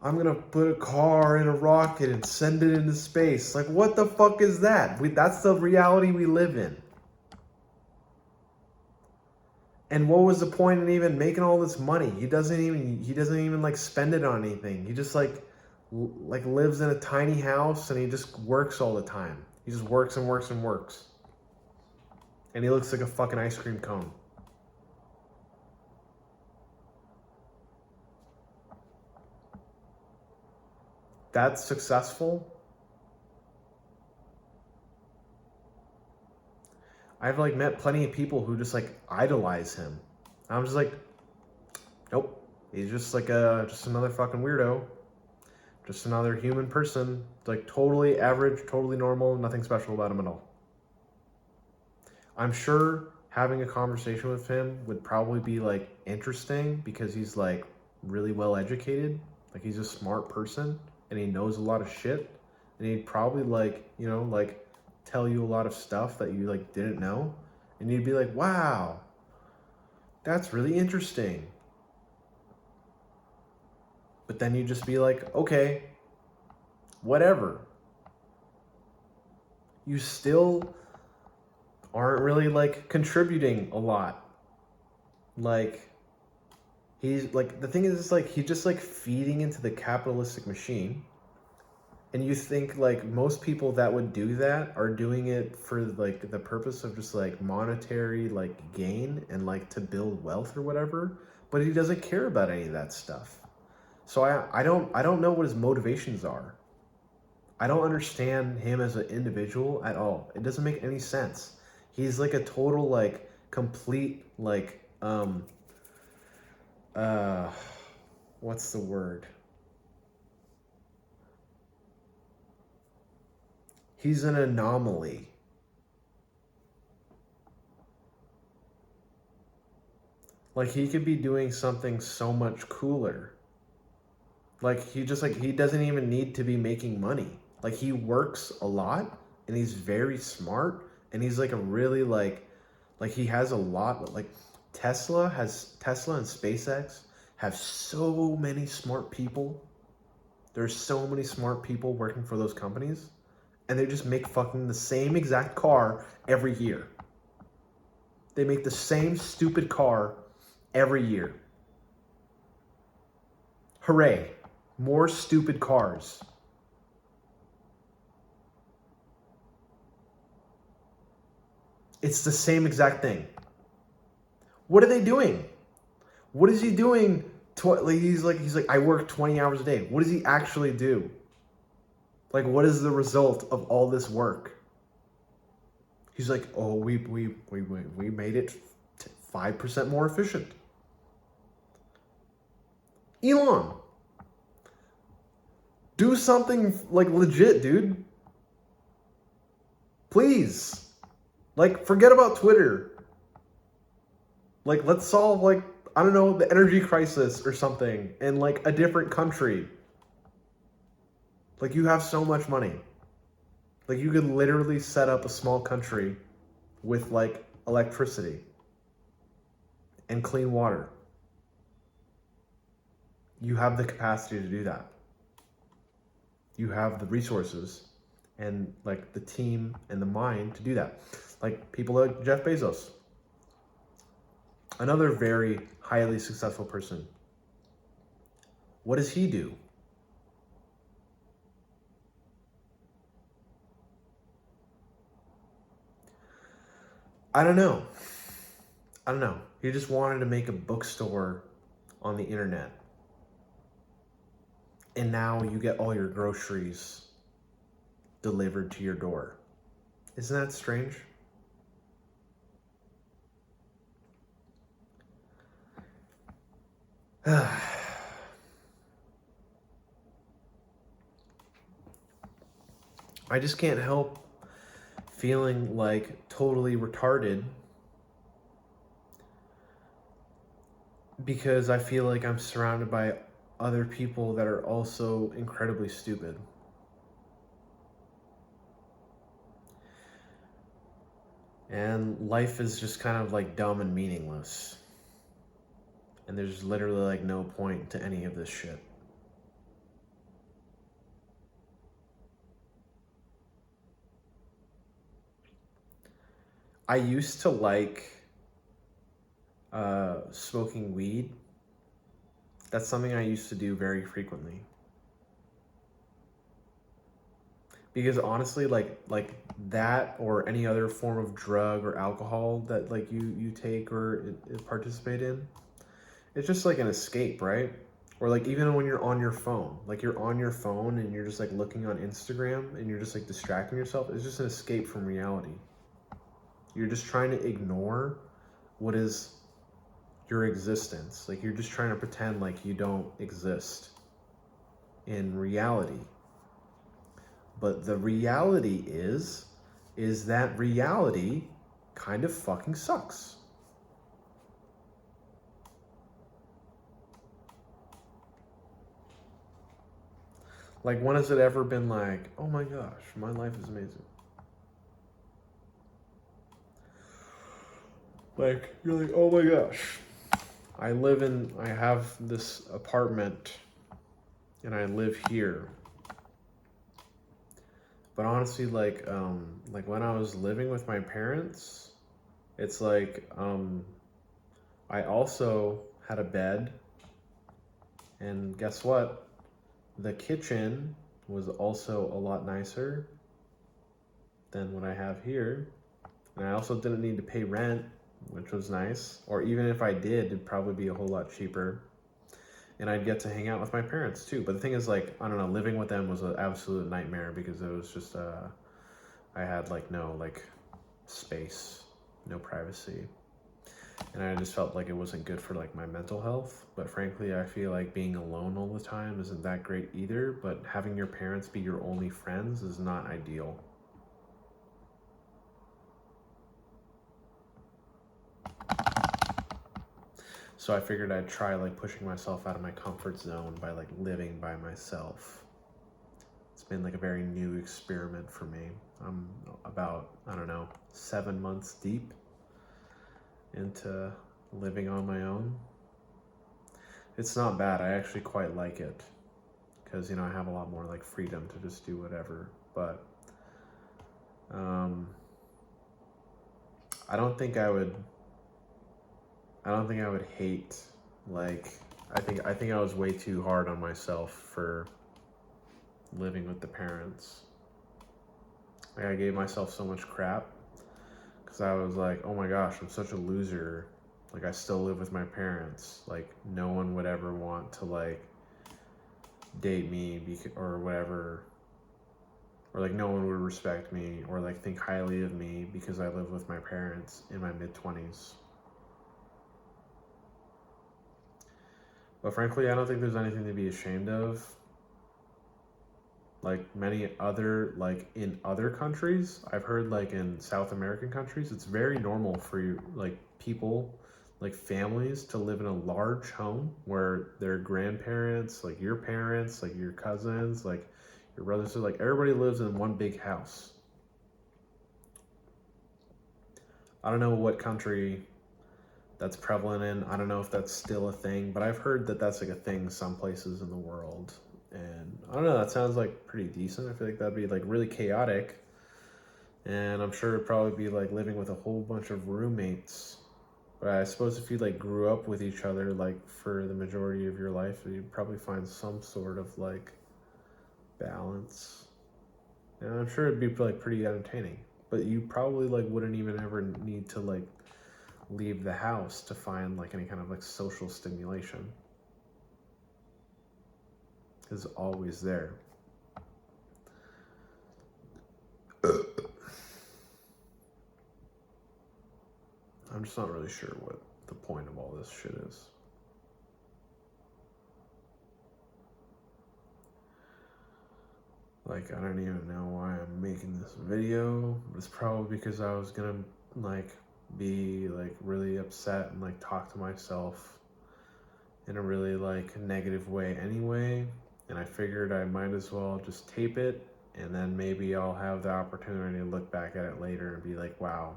I'm gonna put a car in a rocket and send it into space. Like, what the fuck is that? That's the reality we live in. And what was the point in even making all this money? He doesn't even like spend it on anything. He just like lives in a tiny house and he just works all the time. He just works and works and works. And he looks like a fucking ice cream cone. That's successful. I've like met plenty of people who just like idolize him. I'm just like, nope. He's just like just another fucking weirdo. Just another human person. Like totally average, totally normal, nothing special about him at all. I'm sure having a conversation with him would probably be like interesting because he's like really well educated. Like he's a smart person and he knows a lot of shit. And he'd probably like, like tell you a lot of stuff that you like didn't know. And you'd be like, wow, that's really interesting. But then you'd just be like, okay, whatever. You still aren't really like contributing a lot. Like, he's like, the thing is like, he's just like feeding into the capitalistic machine. And you think like most people that would do that are doing it for like the purpose of just like monetary like gain and like to build wealth or whatever. But he doesn't care about any of that stuff. So I don't know what his motivations are. I don't understand him as an individual at all. It doesn't make any sense. He's like a total like complete like what's the word? He's an anomaly. Like he could be doing something so much cooler. Like he doesn't even need to be making money. Like he works a lot and he's very smart and he's like a really like he has a lot like Tesla and SpaceX have so many smart people. There's so many smart people working for those companies and they just make fucking the same exact car every year. They make the same stupid car every year. Hooray. More stupid cars. It's the same exact thing. What are they doing? What is he doing? He's like, I work 20 hours a day. What does he actually do? Like, what is the result of all this work? He's like, oh, we made it 5% more efficient. Elon, do something like legit, dude. Please. Like, forget about Twitter. Like, let's solve, like, I don't know, the energy crisis or something in, like, a different country. Like, you have so much money. Like, you could literally set up a small country with, like, electricity and clean water. You have the capacity to do that. You have the resources and, like, the team and the mind to do that. Like, people like Jeff Bezos. Another very highly successful person. What does he do? I don't know. He just wanted to make a bookstore on the internet. And now you get all your groceries delivered to your door. Isn't that strange? I just can't help feeling like totally retarded because I feel like I'm surrounded by other people that are also incredibly stupid. And life is just kind of like dumb and meaningless. And there's literally like no point to any of this shit. I used to like smoking weed. That's something I used to do very frequently. Because honestly, like that or any other form of drug or alcohol that like you take or participate in, it's just like an escape, right? Or like even when you're on your phone, like you're on your phone and you're just like looking on Instagram and you're just like distracting yourself, it's just an escape from reality. You're just trying to ignore what is your existence. Like you're just trying to pretend like you don't exist in reality. But the reality is that reality kind of fucking sucks. Like, when has it ever been like, oh my gosh, my life is amazing? Like, you're like, oh my gosh, I have this apartment and I live here. But honestly, like when I was living with my parents, it's like, I also had a bed, and guess what? The kitchen was also a lot nicer than what I have here. And I also didn't need to pay rent, which was nice. Or even if I did, it'd probably be a whole lot cheaper. And I'd get to hang out with my parents too. But the thing is, like, I don't know, living with them was an absolute nightmare because it was just, I had like no like space, no privacy. And I just felt like it wasn't good for like my mental health. But frankly, I feel like being alone all the time isn't that great either. But having your parents be your only friends is not ideal. So I figured I'd try like pushing myself out of my comfort zone by like living by myself. It's been like a very new experiment for me. I'm about, I don't know, 7 months deep into living on my own. It's not bad. I actually quite like it because, you know, I have a lot more like freedom to just do whatever. But um, I don't think I would. I don't think I would hate like. I think I was way too hard on myself for living with the parents. Like I gave myself so much crap because I was like, oh my gosh, I'm such a loser. Like I still live with my parents. Like no one would ever want to like date me or whatever. Or like no one would respect me or like think highly of me because I live with my parents in my mid-20s. But frankly, I don't think there's anything to be ashamed of. Like many other, like in other countries, I've heard like in South American countries, it's very normal for you, like people, like families to live in a large home where their grandparents, like your parents, like your cousins, like your brothers, so like everybody lives in one big house. I don't know what country that's prevalent in. I don't know if that's still a thing, but I've heard that that's like a thing some places in the world. And I don't know, that sounds like pretty decent. I feel like that'd be like really chaotic. And I'm sure it'd probably be like living with a whole bunch of roommates. But I suppose if you like grew up with each other like for the majority of your life, you'd probably find some sort of like balance. And I'm sure it'd be like pretty entertaining. But you probably like wouldn't even ever need to like leave the house to find like any kind of like social stimulation. Is always there. I'm just not really sure what the point of all this shit is. Like, I don't even know why I'm making this video. It's probably because I was gonna like be like really upset and like talk to myself in a really like negative way anyway. And I figured I might as well just tape it, and then maybe I'll have the opportunity to look back at it later and be like, wow,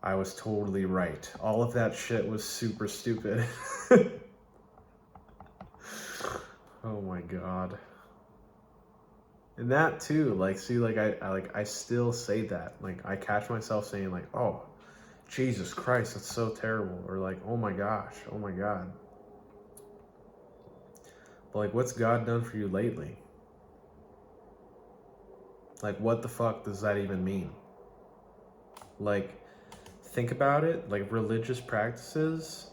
I was totally right. All of that shit was super stupid. Oh my god. And that too, like, see, like, I still say that. Like, I catch myself saying, like, oh, Jesus Christ, that's so terrible. Or like, oh my gosh, oh my God. But like, what's God done for you lately? Like, what the fuck does that even mean? Like, think about it. Like, religious practices,